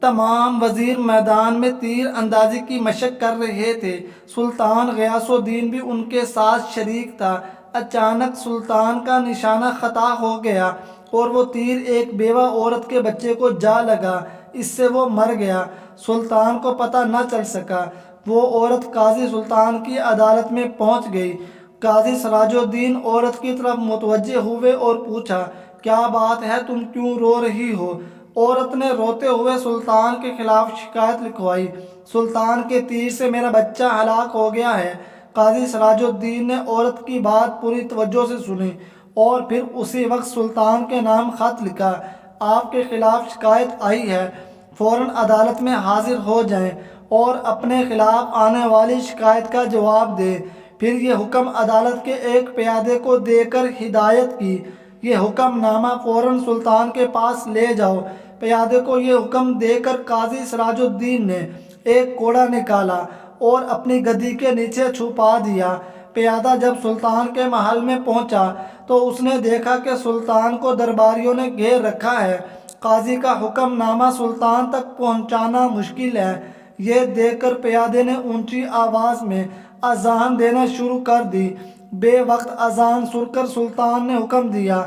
تمام وزیر میدان میں تیر اندازی کی مشق کر رہے تھے۔ سلطان غیاث الدین بھی ان کے ساتھ شریک تھا۔ اچانک سلطان کا نشانہ خطا ہو گیا اور وہ تیر ایک بیوہ عورت کے بچے کو جا لگا۔ اس سے وہ مر گیا۔ سلطان کو پتہ نہ چل سکا۔ وہ عورت قاضی سلطان کی عدالت میں پہنچ گئی۔ قاضی سراج الدین عورت کی طرف متوجہ ہوئے اور پوچھا، کیا بات ہے، تم کیوں رو رہی ہو؟ عورت نے روتے ہوئے سلطان کے خلاف شکایت لکھوائی۔ سلطان کے تیر سے میرا بچہ ہلاک ہو گیا ہے۔ قاضی سراج الدین نے عورت کی بات پوری توجہ سے سنی اور پھر اسی وقت سلطان کے نام خط لکھا۔ آپ کے خلاف شکایت آئی ہے، فوراً عدالت میں حاضر ہو جائیں اور اپنے خلاف آنے والی شکایت کا جواب دیں۔ پھر یہ حکم عدالت کے ایک پیادے کو دے کر ہدایت کی، یہ حکم نامہ فوراً سلطان کے پاس لے جاؤ۔ پیادے کو یہ حکم دے کر قاضی سراج الدین نے ایک کوڑا نکالا اور اپنی گدی کے نیچے چھپا دیا۔ پیادہ جب سلطان کے محل میں پہنچا تو اس نے دیکھا کہ سلطان کو درباریوں نے گھیر رکھا ہے۔ قاضی کا حکم نامہ سلطان تک پہنچانا مشکل ہے۔ یہ دیکھ کر پیادے نے اونچی آواز میں اذان دینا شروع کر دی۔ بے وقت اذان سن کر سلطان نے حکم دیا،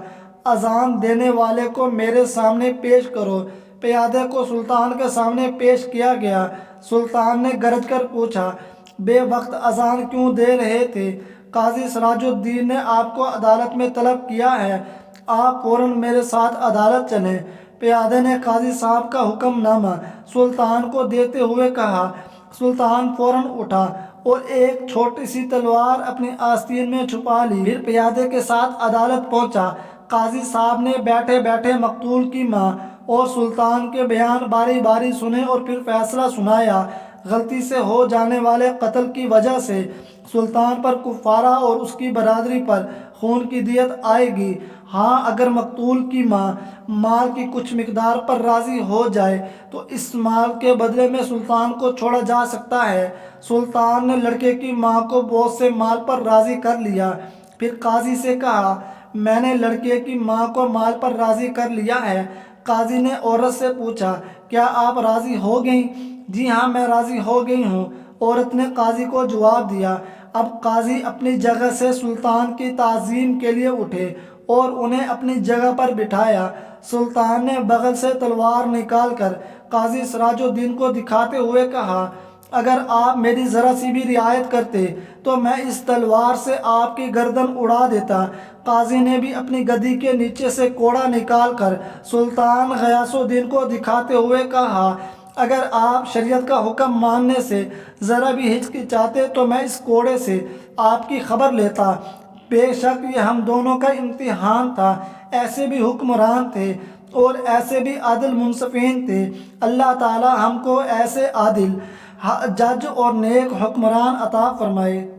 اذان دینے والے کو میرے سامنے پیش کرو۔ پیادے کو سلطان کے سامنے پیش کیا گیا۔ سلطان نے گرج کر پوچھا، بے وقت اذان کیوں دے رہے تھے؟ قاضی سراج الدین نے آپ کو عدالت میں طلب کیا ہے، آپ فوراً میرے ساتھ عدالت چلیں۔ پیادے نے قاضی صاحب کا حکم نامہ سلطان کو دیتے ہوئے کہا۔ سلطان فوراً اٹھا اور ایک چھوٹی سی تلوار اپنی آستین میں چھپا لی، پھر پیادے کے ساتھ عدالت پہنچا۔ قاضی صاحب نے بیٹھے بیٹھے مقتول کی ماں اور سلطان کے بیان باری باری سنے اور پھر فیصلہ سنایا۔ غلطی سے ہو جانے والے قتل کی وجہ سے سلطان پر کفارہ اور اس کی برادری پر خون کی دیت آئے گی۔ ہاں، اگر مقتول کی ماں مال کی کچھ مقدار پر راضی ہو جائے تو اس مال کے بدلے میں سلطان کو چھوڑا جا سکتا ہے۔ سلطان نے لڑکے کی ماں کو بہت سے مال پر راضی کر لیا۔ پھر قاضی سے کہا، میں نے لڑکے کی ماں کو مال پر راضی کر لیا ہے۔ قاضی نے عورت سے پوچھا، کیا آپ راضی ہو گئیں؟ جی ہاں، میں راضی ہو گئی ہوں، عورت نے قاضی کو جواب دیا۔ اب قاضی اپنی جگہ سے سلطان کی تعظیم کے لیے اٹھے اور انہیں اپنی جگہ پر بٹھایا۔ سلطان نے بغل سے تلوار نکال کر قاضی سراج الدین کو دکھاتے ہوئے کہا، اگر آپ میری ذرا سی بھی رعایت کرتے تو میں اس تلوار سے آپ کی گردن اڑا دیتا۔ قاضی نے بھی اپنی گدی کے نیچے سے کوڑا نکال کر سلطان غیاث الدین کو دکھاتے ہوئے کہا، اگر آپ شریعت کا حکم ماننے سے ذرا بھی ہچکچاتے تو میں اس کوڑے سے آپ کی خبر لیتا۔ بے شک یہ ہم دونوں کا امتحان تھا۔ ایسے بھی حکمران تھے اور ایسے بھی عادل منصفین تھے۔ اللہ تعالی ہم کو ایسے عادل جج اور نیک حکمران عطا فرمائے۔